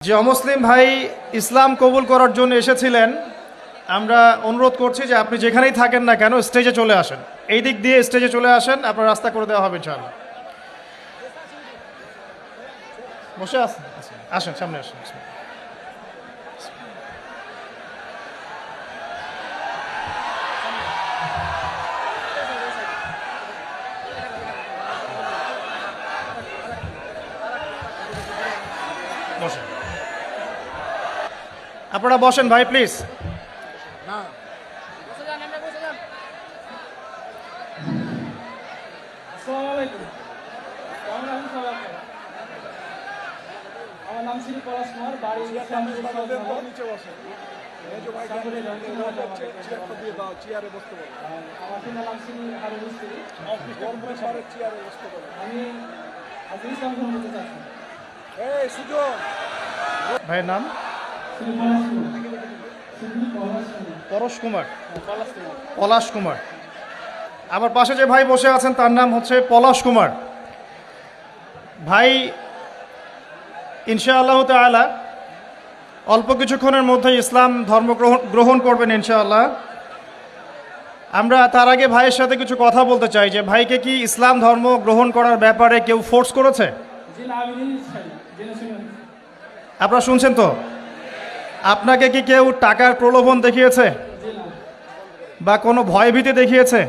যে অমুসলিম ভাই ইসলাম কবুল করার জন্য এসেছিলেন, আমরা অনুরোধ করছি যে আপনি যেখানেই থাকেন না কেন স্টেজে চলে আসেন, এই দিক দিয়ে স্টেজে চলে আসেন, আপনার রাস্তা করে দেওয়া হবে ইনশাআল্লাহ। বসে আসেন, আসেন সামনে আসেন। বসেন, আপনারা বসেন ভাই প্লিজ। আমার নাম শ্রী পলাশ কুমার, বাড়ি আমার পিতার নাম শ্রী হারুন মিস্ত্রি। আমি আজ ইসলাম গ্রহণ করতে চাচ্ছি। ভাইয়ের নাম শ্রী পলাশ কুমার। পরশ কুমার, পলাশ কুমার। পলাশ কুমার। আমার পাশে যে ভাই বসে আছেন তার নাম হচ্ছে পলাশ কুমার। ভাই ইনশাআল্লাহ তাআলা অল্প কিছুক্ষণের মধ্যে ইসলাম ধর্ম গ্রহণ করবেন ইনশাআল্লাহ। আমরা তার আগে ভাইয়ের সাথে কিছু কথা বলতে চাই যে ভাইকে কি ইসলাম ধর্ম গ্রহণ করার ব্যাপারে কেউ ফোর্স করেছে? আপনারা শুনছেন তো? আপনাকে কি কেউ টাকার প্রলোভন দেখিয়েছে বা কোনো ভয়ভীতি দেখিয়েছে?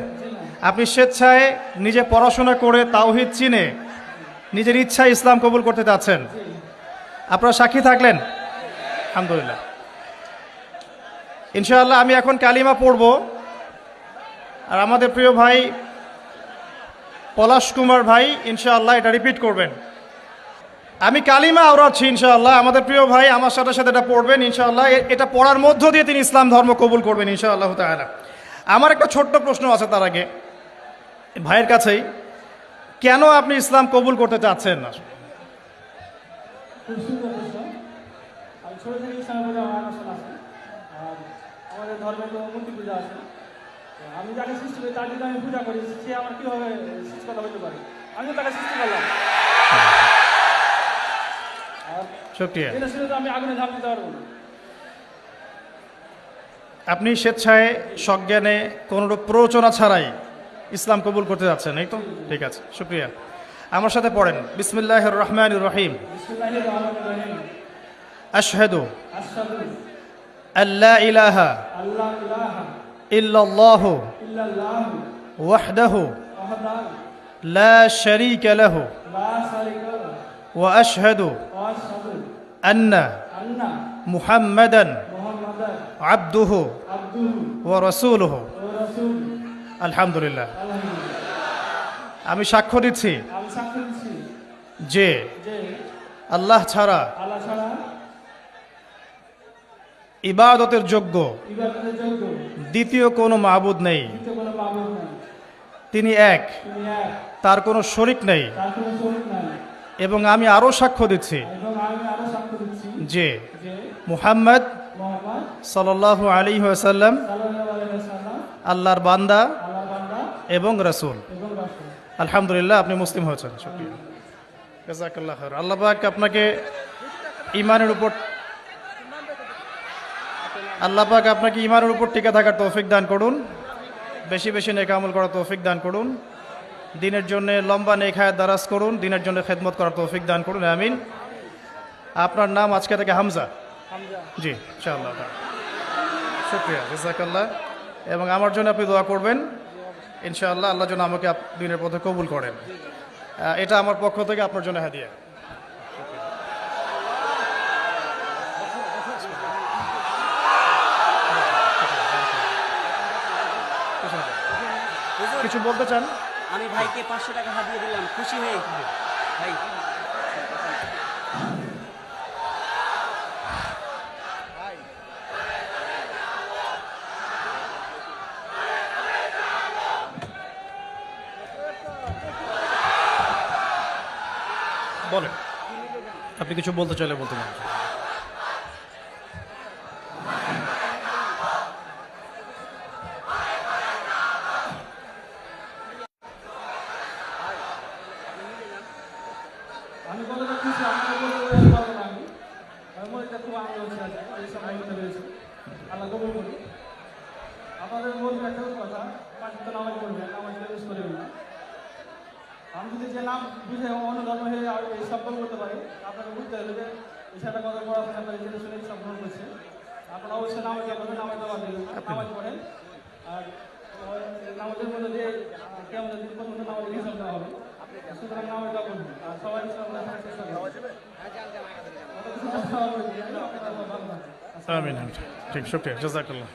আপনি স্বেচ্ছায় নিজে পড়াশোনা করে তাওহীদ চিনে নিজের ইচ্ছায় ইসলাম কবুল করতে চাচ্ছেন। আপনারা সাক্ষী থাকলেন, আলহামদুলিল্লাহ। ইনশাআল্লাহ আমি এখন কালিমা পড়ব, আর আমাদের প্রিয় ভাই পলাশ কুমার ভাই ইনশাআল্লাহ এটা রিপিট করবেন। আমি কালিমা আওড়াচ্ছি ইনশাআল্লাহ, আমাদের প্রিয় ভাই আমার সাথে সাথে এটা পড়বেন ইনশাআল্লাহ। এটা পড়ার মধ্য দিয়ে তিনি ইসলাম ধর্ম কবুল করবেন ইনশাআল্লাহ তাআলা। আমার একটা ছোট্ট প্রশ্ন আছে তার আগে ভাইয়ের কাছেই, কেন আপনি ইসলাম কবুল করতে চাচ্ছেন না? খুব সুন্দর প্রশ্ন। আমি ছোট থেকে ইসলামের প্রতি আমার আকর্ষণ আছে। আর আমাদের ধর্মে তো মূর্তি পূজা আছে। আমি যাকে সৃষ্টি করি তার যদি আমি পূজা করি, সে আমার কীভাবে সৃষ্টিকর্তা হতে পারে? আমি তো তাকে সৃষ্টি করলাম। আর শুকরিয়া। এটা শুনে তো আমি আগুনে ঝাঁপ দিতে পারবো না। আপনি স্বেচ্ছায় সজ্ঞানে কোনোরূপ প্ররোচনা ছাড়াই ইসলাম কবুল করতে যাচ্ছেন, এই তো? ঠিক আছে, শুকরিয়া। আমার সাথে পড়েন, বিসমিল্লাহির রহমানির রহিম। বিসমিল্লাহির রহমানির রহিম। আশহাদু আশহাদু আল্লা ইলাহা আল্লা ইলাহা ইল্লাল্লাহু ইল্লাল্লাহু ওয়াহদাহু ওয়াহদাহু লা শারীকা লাহু লা শারীকা লাহু ওয়া আশহাদু ওয়া আশহাদু আন্না আন্না মুহাম্মাদান মুহাম্মাদান আবদুহু আবদুহু ওয়া রাসূলুহু। ওয়া রাসূলুহু। আলহামদুলিল্লাহ। আলহামদুলিল্লাহ। আমি সাক্ষ্য দিচ্ছি আমি সাক্ষ্য দিচ্ছি যে যে আল্লাহ ছাড়া আল্লাহ ছাড়া ইবাদতের যোগ্য ইবাদতের যোগ্য দ্বিতীয় কোনো মাবুদ নেই। দ্বিতীয় কোনো মাবুদ নাই। তিনি এক, তিনি এক, তার কোনো শরিক নেই। তার কোনো শরীক নাই। এবং আমি আরও সাক্ষ্য দিচ্ছি এবং আমি আরো সাক্ষ্য দিচ্ছি যে যে মুহাম্মদ মুহাম্মদ সাল্লাল্লাহু আলাইহি ওয়াসাল্লাম সাল্লাল্লাহু আলাইহি ওয়াসাল্লাম আল্লাহর বান্দা আল্লাহর বান্দা এবং রাসূল। এবং রাসূল। আলহামদুলিল্লাহ, আপনি মুসলিম হয়েছেন। শুকরিয়া, জাযাকাল্লাহ খায়র। আল্লাহ পাক আপনাকে ঈমানের উপর টিকে থাকার তৌফিক দান করুন, বেশি বেশি নেক আমল করার তৌফিক দান করুন, দিনের জন্য লম্বা নেক হায়াত দারাজ করুন, দিনের জন্য খেদমত করার তৌফিক দান করুন, আমিন। আপনার নাম আজকে থেকে হামজা? জি, ইনশাআল্লাহ। শুকরিয়া, জাযাকাল্লাহ। এবং আমার জন্য আপনি দোয়া করবেন ইনশাআল্লাহ, আল্লাহ যেন আমাকে দিনের পথে কবুল করেন। এটা আমার পক্ষ থেকে আপনার জন্য হাদিয়া। কিছু বলতে চান? আমি ভাইকে 500 টাকা হাতিয়ে দিলাম, খুশি হয়ে ভাই। বলেন, আপনি কিছু বলতে চাইলে বলতে পারেন। আমি বলে রাখছি, আপনাকে বলতে পারবো না আমি। মধ্যে খুব আনন্দ হচ্ছে আজকে এই সময় হতে পেরেছি আল্লাহ কবুল করি আপনাদের বলবো একটা কথা পাঁচটা তো নামাজ পড়বেন নামাজকে মিস করবেন না আমি যদি যে নাম বুঝে অন্য ধর্ম হয়ে এই সম্পর্ক করতে পারি আপনাকে বুঝতে হবে যে বিষয়টা কত পড়াশোনা করে জেনে শুনে সব গ্রহণ করছে আপনারা অবশ্যই নামাজ পড়বেন নামাজ দেওয়া দেবেন নামাজ পড়েন আর নামাজের মধ্যে দিয়ে কেমন দিন পর্যন্ত নামাজ হিসাব দেওয়া হবে সুতরাং নামাজ দেওয়া করবেন আর সবাই ইসলাম চেষ্টা করবেন আমিন ঠিক শুক্রিয়া জাজাকাল্লাহ